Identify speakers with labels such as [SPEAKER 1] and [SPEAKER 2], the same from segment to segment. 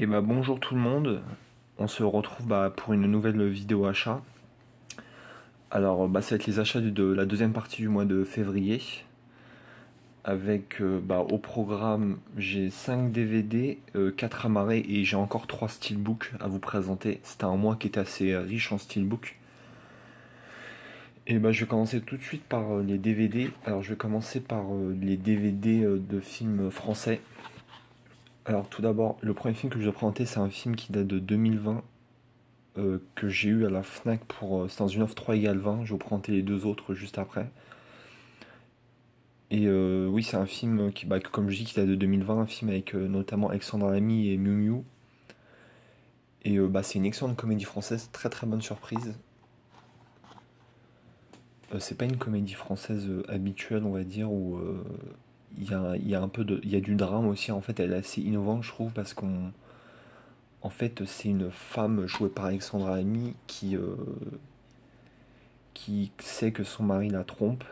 [SPEAKER 1] Et bah bonjour tout le monde, on se retrouve pour une nouvelle vidéo achat. Alors ça va être les achats de la deuxième partie du mois de février. Avec au programme j'ai 5 DVD, 4 amarrés et j'ai encore 3 steelbooks à vous présenter. C'était un mois qui était assez riche en steelbook. Et je vais commencer tout de suite par les DVD. Alors je vais commencer par les DVD de films français. Alors tout d'abord, le premier film que je vais présenter c'est un film qui date de 2020 que j'ai eu à la Fnac pour. C'est dans une offre 3 égale 20. Je vais vous présenter les deux autres juste après. Et oui, c'est un film comme je dis, qui date de 2020. Un film avec notamment Alexandre Lamy et Miu Miu. Et c'est une excellente comédie française, très très bonne surprise. C'est pas une comédie française habituelle, on va dire, où il y a un peu il y a du drame aussi. En fait, elle est assez innovante, je trouve, parce en fait, c'est une femme jouée par Alexandra Lamy qui sait que son mari la trompe.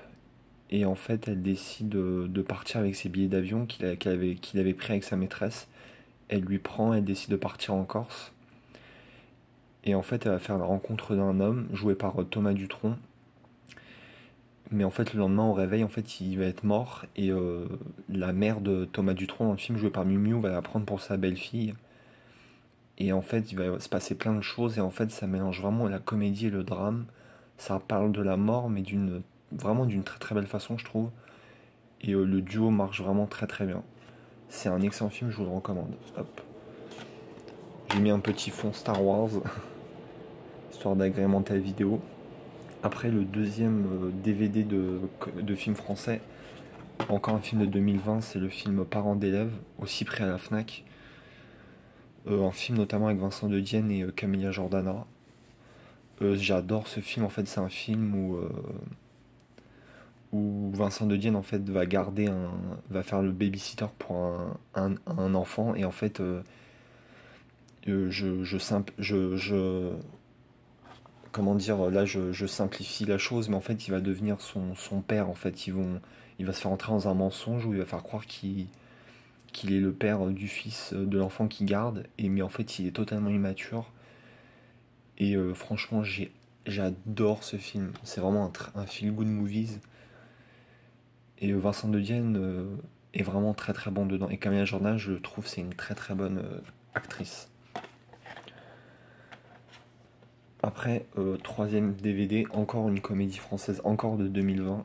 [SPEAKER 1] Et en fait, elle décide de partir avec ses billets d'avion qu'il avait pris avec sa maîtresse. Elle lui prend, elle décide de partir en Corse. Et en fait, elle va faire la rencontre d'un homme joué par Thomas Dutronc. Mais en fait, le lendemain, au réveil, en fait, il va être mort. Et la mère de Thomas Dutronc dans le film, jouée par Miu Miu, va la prendre pour sa belle-fille. Et en fait, il va se passer plein de choses. Et en fait, ça mélange vraiment la comédie et le drame. Ça parle de la mort, mais vraiment d'une très très belle façon, je trouve. Et le duo marche vraiment très très bien. C'est un excellent film, je vous le recommande. Hop. J'ai mis un petit fond Star Wars, histoire d'agrémenter la vidéo. Après, le deuxième DVD de film français, encore un film de 2020, c'est le film Parents d'élèves, aussi prêt à la Fnac. Un film notamment avec Vincent De Dienne et Camilla Jordana. J'adore ce film, en fait, c'est un film où Vincent De Dienne en fait va faire le babysitter pour un enfant et en fait comment dire, là je simplifie la chose, mais en fait il va devenir son père. En fait il va se faire entrer dans un mensonge où il va faire croire qu'il est le père du fils de l'enfant qu'il garde, mais en fait il est totalement immature. Et franchement j'adore ce film, c'est vraiment un feel good movies. Et Vincent De Dienne est vraiment très très bon dedans. Et Camilla Jordan, je trouve, c'est une très très bonne actrice. Après, troisième DVD, encore une comédie française, encore de 2020.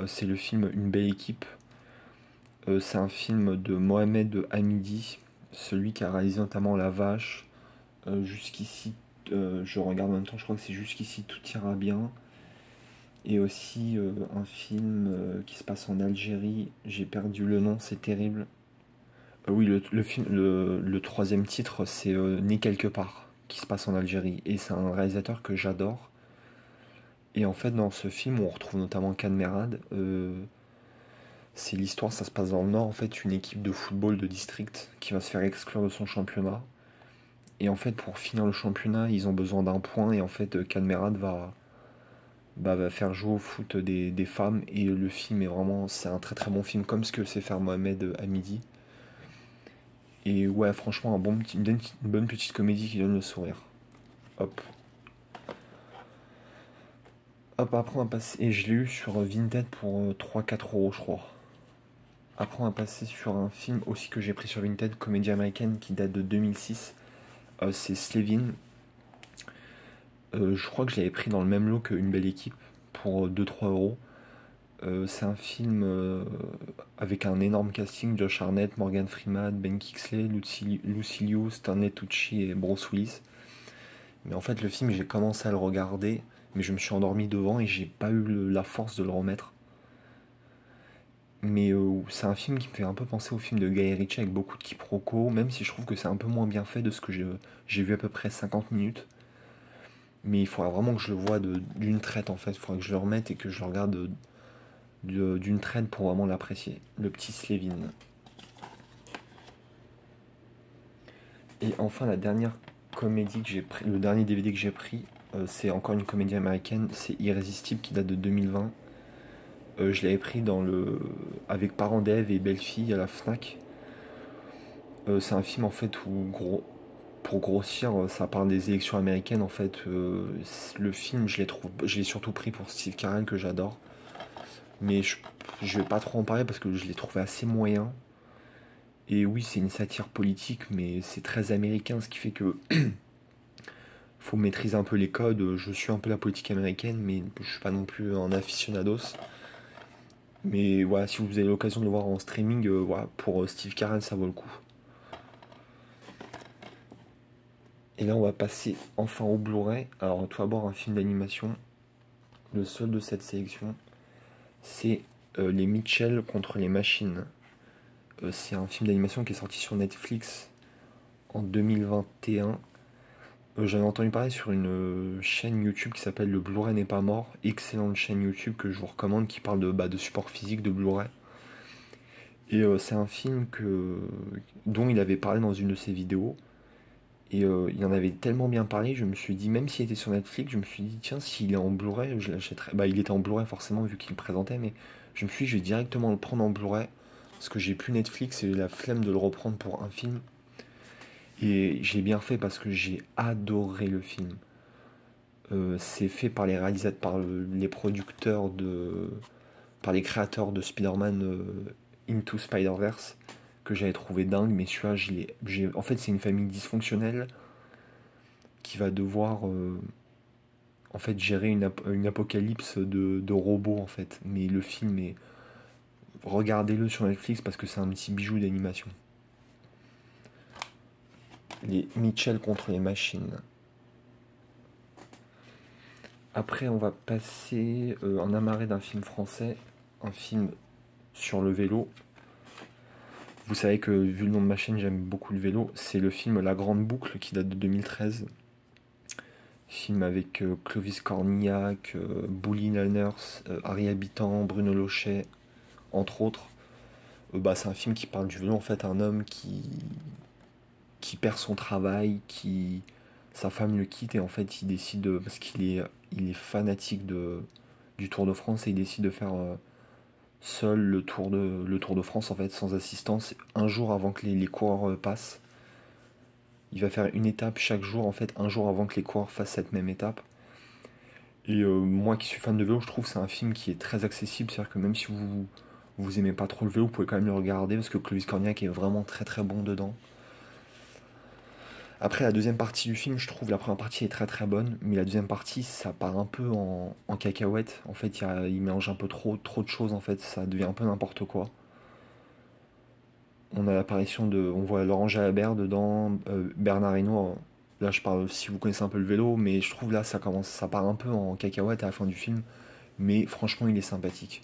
[SPEAKER 1] C'est le film Une belle équipe. C'est un film de Mohamed Hamidi, celui qui a réalisé notamment La Vache. Jusqu'ici, je regarde en même temps, je crois que c'est Jusqu'ici tout ira bien. Et aussi un film qui se passe en Algérie. J'ai perdu le nom, c'est terrible. Oui, le troisième titre, c'est Né quelque part, qui se passe en Algérie. Et c'est un réalisateur que j'adore. Et en fait, dans ce film, on retrouve notamment Kad Merad. C'est l'histoire, ça se passe dans le Nord, en fait, une équipe de football de district qui va se faire exclure de son championnat. Et en fait, pour finir le championnat, ils ont besoin d'un point. Et en fait, Kad Merad va faire jouer au foot des femmes. Et le film est vraiment, c'est un très très bon film, comme ce que sait faire Mohamed Hamidi. Et ouais, franchement, une bonne petite comédie qui donne le sourire. Hop. Hop, après on va passer. Et je l'ai eu sur Vinted pour 3-4 euros, je crois. Après, on va passer sur un film aussi que j'ai pris sur Vinted, comédie américaine qui date de 2006. C'est Slevin. Je crois que je l'avais pris dans le même lot qu'Une belle équipe pour 2-3 euros. C'est un film avec un énorme casting: Josh Hartnett, Morgan Freeman, Ben Kingsley, Lucy Liu, Stanley Tucci et Bruce Willis. Mais en fait, le film, j'ai commencé à le regarder, mais je me suis endormi devant et j'ai pas eu la force de le remettre. Mais c'est un film qui me fait un peu penser au film de Guy Ritchie avec beaucoup de quiproquos, même si je trouve que c'est un peu moins bien fait de ce que j'ai vu à peu près 50 minutes. Mais il faudra vraiment que je le voie d'une traite en fait. Il faudra que je le remette et que je le regarde d'une traite pour vraiment l'apprécier. Le petit Slevin. Et enfin, la dernière comédie que j'ai pris, le dernier DVD que j'ai pris, c'est encore une comédie américaine, c'est Irrésistible qui date de 2020. Je l'avais pris avec Parents d'Ève et Belle-Fille à la Fnac. C'est un film en fait où, pour grossir, ça parle des élections américaines. En fait, le film, je l'ai surtout pris pour Steve Carell que j'adore. Mais je vais pas trop en parler parce que je l'ai trouvé assez moyen. Et oui, c'est une satire politique, mais c'est très américain, ce qui fait que faut maîtriser un peu les codes. Je suis un peu la politique américaine, mais je suis pas non plus un aficionados. Mais voilà, si vous avez l'occasion de le voir en streaming, voilà, pour Steve Carell, ça vaut le coup. Et là, on va passer enfin au Blu-ray. Alors, tout d'abord, un film d'animation. Le seul de cette sélection, c'est Les Mitchell contre les machines. C'est un film d'animation qui est sorti sur Netflix en 2021. J'avais entendu parler sur une chaîne YouTube qui s'appelle Le Blu-ray n'est pas mort. Excellente chaîne YouTube que je vous recommande qui parle de support physique de Blu-ray. Et c'est un film dont il avait parlé dans une de ses vidéos. Et il en avait tellement bien parlé, je me suis dit, même s'il était sur Netflix, je me suis dit, tiens, s'il est en Blu-ray, je l'achèterais. Bah, il était en Blu-ray forcément, vu qu'il le présentait, mais je me suis dit, je vais directement le prendre en Blu-ray, parce que j'ai plus Netflix et la flemme de le reprendre pour un film. Et j'ai bien fait parce que j'ai adoré le film. C'est fait par les réalisateurs, les producteurs par les créateurs de Spider-Man Into Spider-Verse, que j'avais trouvé dingue, mais celui-là, en fait, c'est une famille dysfonctionnelle qui va devoir en fait gérer une apocalypse de robots en fait. Mais le film est regardez-le sur Netflix parce que c'est un petit bijou d'animation. Les Mitchell contre les machines. Après on va passer en amarré d'un film français, un film sur le vélo. Vous savez que vu le nom de ma chaîne j'aime beaucoup le vélo. C'est le film La Grande Boucle qui date de 2013. Film avec Clovis Cornillac, Bouli Lanners, Harry Habitant, Bruno Lochet, entre autres. Bah, c'est un film qui parle du vélo, en fait, un homme qui perd son travail, sa femme le quitte et en fait il décide parce il est fanatique du Tour de France et il décide de faire seul le Tour de France en fait sans assistance un jour avant que les coureurs passent. Il va faire une étape chaque jour en fait un jour avant que les coureurs fassent cette même étape. Et moi qui suis fan de vélo, je trouve que c'est un film qui est très accessible, c'est-à-dire que même si vous aimez pas trop le vélo, vous pouvez quand même le regarder parce que Clovis Cornillac est vraiment très très bon dedans. Après la deuxième partie du film, je trouve la première partie est très très bonne, mais la deuxième partie ça part un peu en cacahuète. En fait, il mélange un peu trop de choses en fait, ça devient un peu n'importe quoi. On a on voit Laurent Jalabert dedans, Bernard Hinault. Là, je parle si vous connaissez un peu le vélo, mais je trouve là ça part un peu en cacahuète à la fin du film, mais franchement, il est sympathique.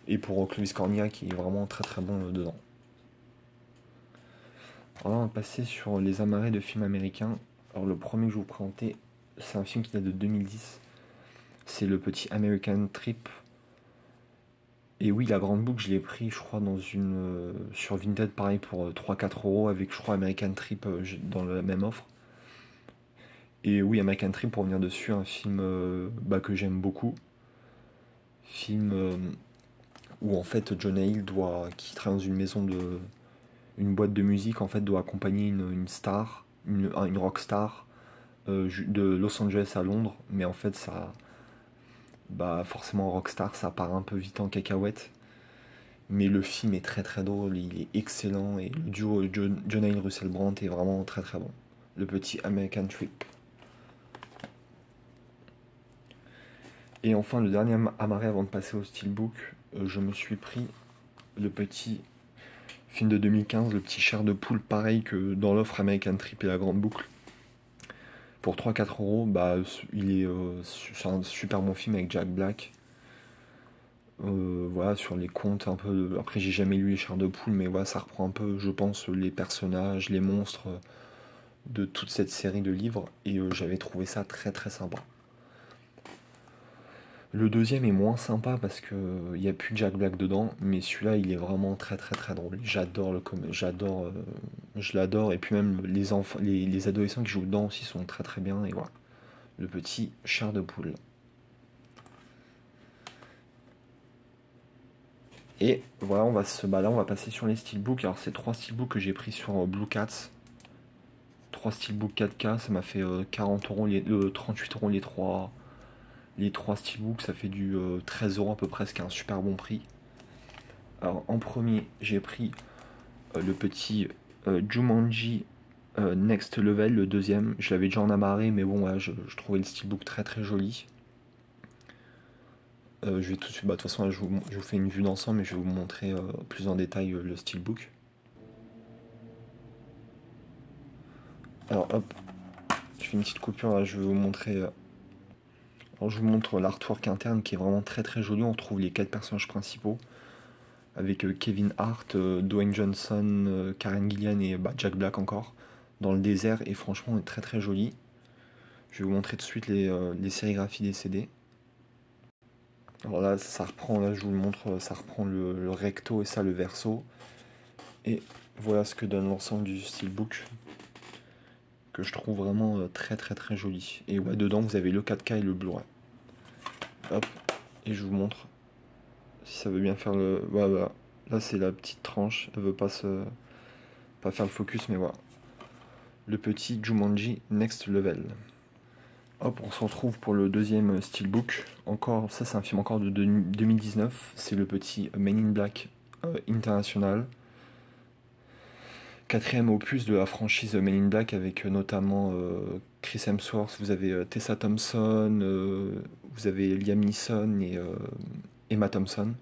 [SPEAKER 1] Et pour Clovis Cornillac, il est vraiment très très bon dedans. Alors là, on va passer sur les amarrés de films américains. Alors le premier que je vais vous présenter, c'est un film qui date de 2010. C'est le petit American Trip. Et oui, la grande boucle, je l'ai pris, je crois, sur Vinted, pareil, pour 3-4 € avec, je crois, American Trip dans la même offre. Et oui, American Trip, pour revenir dessus, un film bah, que j'aime beaucoup. Film où, en fait, Jonah Hill qui travaille dans une une boîte de musique, en fait, doit accompagner une star, une rock star, de Los Angeles à Londres. Mais en fait, bah, forcément, rockstar, ça part un peu vite en cacahuète. Mais le film est très très drôle, il est excellent et le duo Jonah Hill Russell Brand est vraiment très très bon. Le petit American Trip. Et enfin le dernier amarré avant de passer au steelbook, je me suis pris le petit film de 2015, le petit chair de poule pareil que dans l'offre American Trip et la grande boucle. Pour 3-4 €, bah, c'est un super bon film avec Jack Black. Voilà, sur les contes un peu. Après, j'ai jamais lu les chairs de poule, mais voilà, ça reprend un peu, je pense, les personnages, les monstres de toute cette série de livres, et j'avais trouvé ça très très sympa. Le deuxième est moins sympa parce que il y a plus Jack Black dedans, mais celui-là, il est vraiment très très très drôle. Je l'adore, et puis même les enfants, les adolescents qui jouent dedans aussi sont très très bien, et voilà. Le petit chair de poule. Et voilà, là, on va passer sur les steelbooks. Alors, c'est 3 steelbooks que j'ai pris sur Blue Cats. 3 steelbooks 4K, ça m'a fait 40 euros, 38 euros les 3 steelbooks, ça fait du 13 euros à peu près, ce qui est un super bon prix. Alors, en premier, j'ai pris le petit Jumanji Next Level, le deuxième. Je l'avais déjà en amarré, mais bon, ouais, je trouvais le steelbook très très joli. Je vais tout de suite, de toute façon, là, je vous fais une vue d'ensemble et je vais vous montrer plus en détail le steelbook. Alors hop, je fais une petite coupure là, je vais vous montrer. Alors je vous montre l'artwork interne qui est vraiment très très joli. On retrouve les 4 personnages principaux avec Kevin Hart, Dwayne Johnson, Karen Gillan et Jack Black encore dans le désert, et franchement est très très joli. Je vais vous montrer tout de suite les sérigraphies des CD. Alors là, ça reprend, là je vous le montre, ça reprend le recto et ça le verso. Et voilà ce que donne l'ensemble du steelbook, que je trouve vraiment très très très joli. Et ouais, dedans vous avez le 4K et le Blu-ray. Hop, et je vous montre si ça veut bien faire le... Voilà, là c'est la petite tranche, elle veut pas faire le focus, mais voilà. Le petit Jumanji Next Level. Hop, on se retrouve pour le deuxième steelbook. Encore, ça c'est un film encore de 2019. C'est le petit Men in Black International. Quatrième opus de la franchise Men in Black avec notamment Chris Hemsworth. Vous avez Tessa Thompson, vous avez Liam Neeson et Emma Thompson.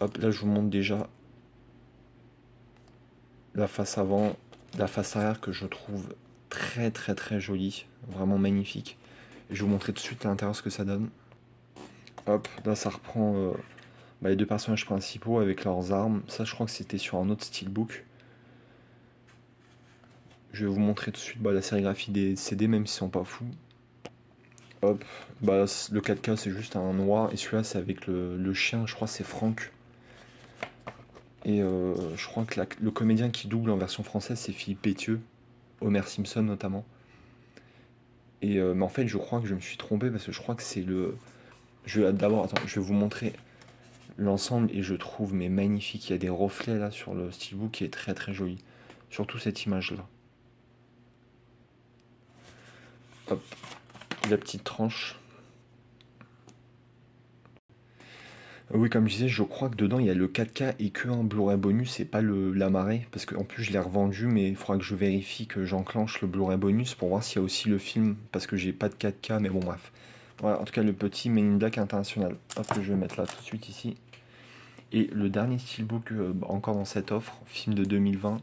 [SPEAKER 1] Hop, là je vous montre déjà la face avant, la face arrière que je trouve très très très jolie, vraiment magnifique. Et je vais vous montrer tout de suite à l'intérieur ce que ça donne. Hop, là ça reprend les 2 personnages principaux avec leurs armes. Ça je crois que c'était sur un autre steelbook. Je vais vous montrer tout de suite la sérigraphie des CD, même s'ils sont pas fous. Hop, le 4K c'est juste un noir, et celui-là c'est avec le chien, je crois que c'est Franck. Et je crois que le comédien qui double en version française c'est Philippe Pétieux, Homer Simpson notamment. Et mais en fait je crois que je me suis trompé parce que je crois que c'est le... D'abord, attends, je vais vous montrer l'ensemble et je trouve mais magnifique. Il y a des reflets là sur le steelbook qui est très très joli. Surtout cette image là. Hop, la petite tranche. Oui, comme je disais, je crois que dedans il y a le 4K et que un Blu-ray bonus et pas l'amarré. Parce qu'en plus je l'ai revendu, mais il faudra que je vérifie que j'enclenche le Blu-ray bonus pour voir s'il y a aussi le film. Parce que j'ai pas de 4K, mais bon, bref. Voilà, en tout cas, le petit Men in Black International. Hop, que je vais mettre là tout de suite ici. Et le dernier steelbook encore dans cette offre, film de 2020,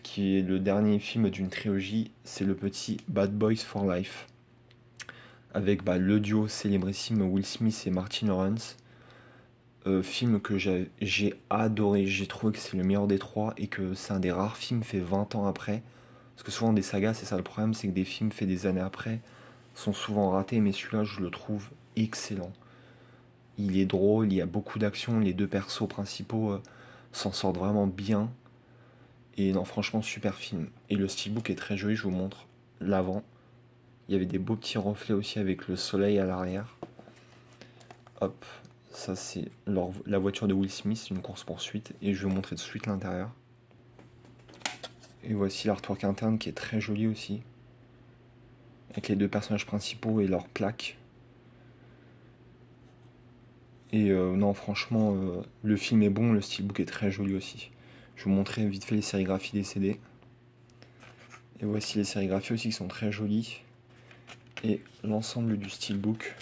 [SPEAKER 1] qui est le dernier film d'une trilogie, c'est le petit Bad Boys for Life. Avec le duo célébrissime Will Smith et Martin Lawrence. Film que j'ai adoré, j'ai trouvé que c'est le meilleur des 3 et que c'est un des rares films fait 20 ans après. Parce que souvent des sagas, c'est ça le problème, c'est que des films faits des années après sont souvent ratés, mais celui-là je le trouve excellent. Il est drôle, il y a beaucoup d'action, les 2 persos principaux s'en sortent vraiment bien. Et non, franchement, super film. Et le steelbook est très joli, je vous montre l'avant. Il y avait des beaux petits reflets aussi avec le soleil à l'arrière. Hop, ça c'est la voiture de Will Smith, une course-poursuite. Et je vais vous montrer de suite l'intérieur. Et voici l'artwork interne qui est très joli aussi. Avec les 2 personnages principaux et leurs plaques. Et non, franchement, le film est bon, le steelbook est très joli aussi. Je vais vous montrer vite fait les sérigraphies des CD. Et voici les sérigraphies aussi qui sont très jolies. Et l'ensemble du steelbook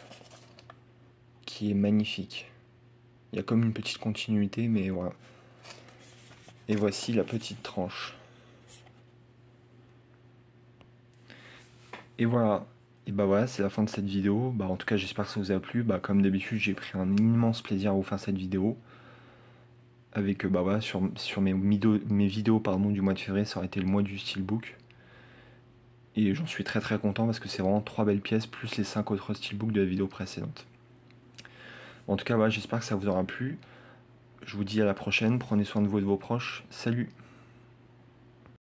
[SPEAKER 1] qui est magnifique. Il y a comme une petite continuité, mais voilà. Et voici la petite tranche. Et voilà. Et voilà, c'est la fin de cette vidéo. En tout cas, j'espère que ça vous a plu. Comme d'habitude, j'ai pris un immense plaisir à vous faire cette vidéo. Avec, voilà, sur mes vidéos du mois de février, ça aurait été le mois du steelbook. Et j'en suis très très content parce que c'est vraiment 3 belles pièces, plus les 5 autres steelbooks de la vidéo précédente. En tout cas, voilà, j'espère que ça vous aura plu. Je vous dis à la prochaine, prenez soin de vous et de vos proches. Salut!